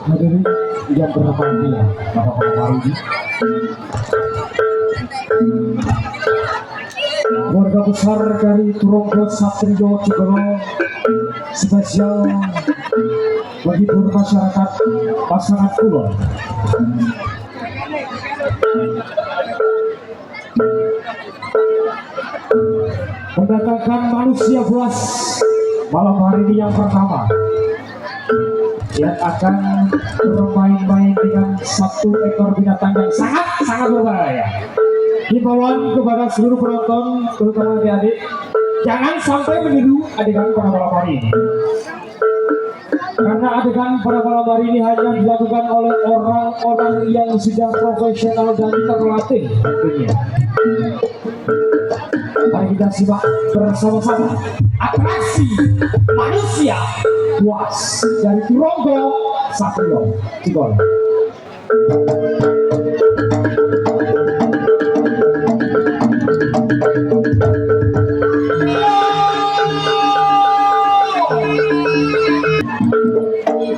Hadirin yang berbahagia pada malam hari ini, keluarga besar dari Turonggo Satrio Cigolo spesial menghibur masyarakat pasangan kulon. Mendatangkan manusia buas malam hari ini yang pertama yang akan bermain-main dengan satu ekor binatang yang sangat berbahaya. Himbauan kepada seluruh penonton, terutama adik-adik, jangan sampai meniru adegan pada malam hari ini. Karena adegan pada malam hari ini hanya dilakukan oleh orang-orang yang sudah profesional dan terlatih tentunya. Mari kita simak bersama-sama atraksi manusia buas dari Turonggo Satrio Cigolo.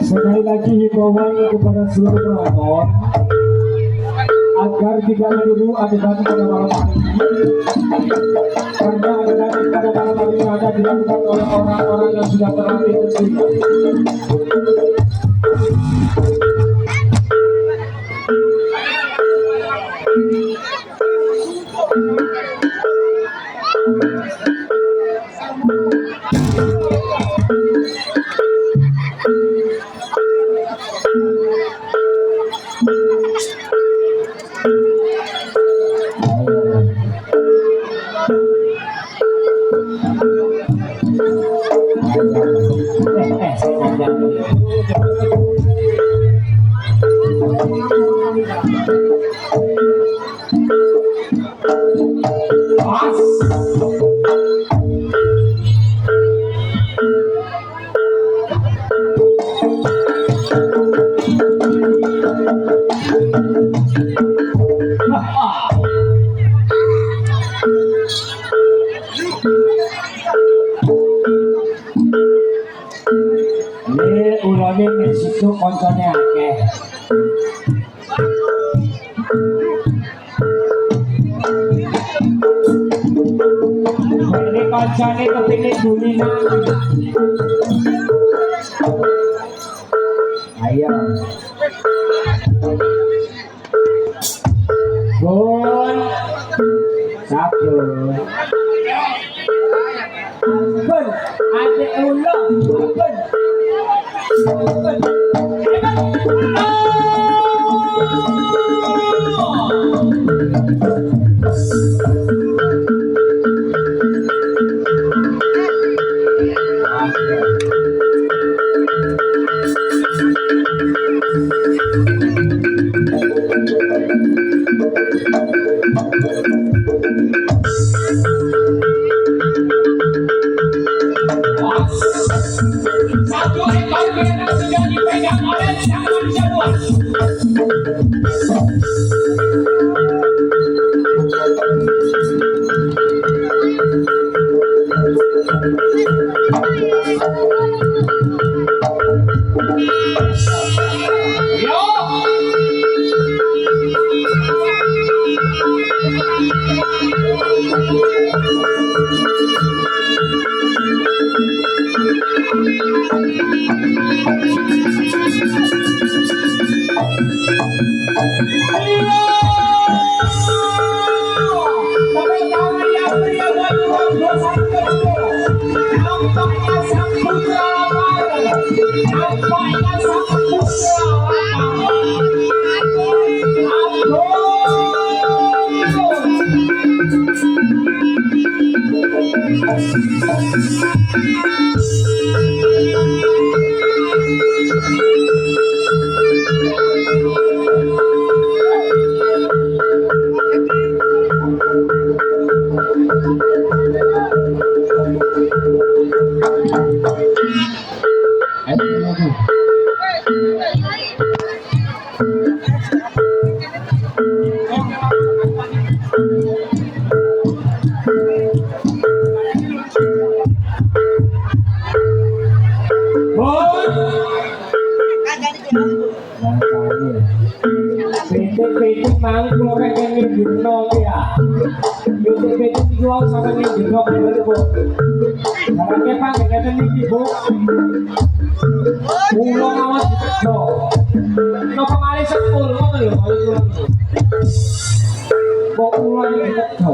Sekali lagi himbauan kepada seluruh penonton agar tidak meniru adegan pada malam hari ini, karena adegan pada malam hari ini ada dilakukan oleh orang-orang yang sudah terlatih tentunya. Ulane nek situ koncone akeh. Ini koncone kepingin dulinan. Ayo. Bun. Sabun. Bun, adek ulo. Bun. Satu ekor binatang sudah nampaknya sang putra lapar, nampaknya sang putra Betik-betik mang kula pengen ngindurno ya. Betik-betik iki wong sampe ngindurno bener Bu. Karena panggen iki Bu. Kula awas ditejo. Napa malih sekul ngono lho kula. Kok kula iki ditejo.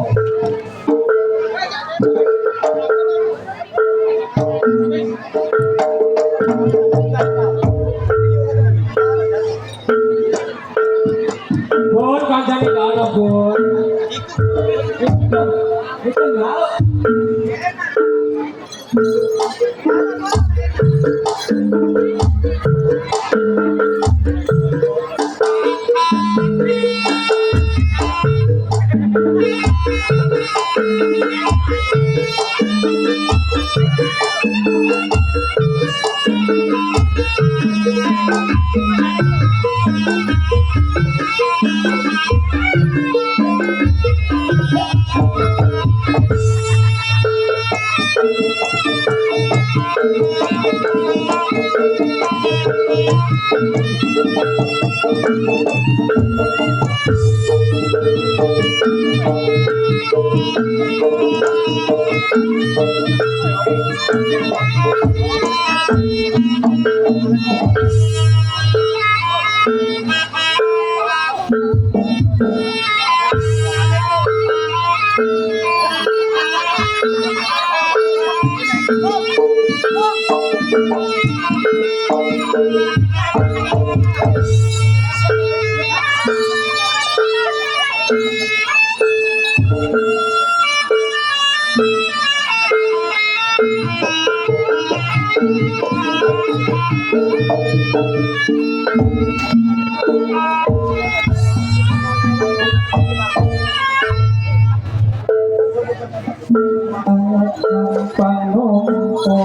Bun, kancane kono, Bun. Itu enggak. Panumpo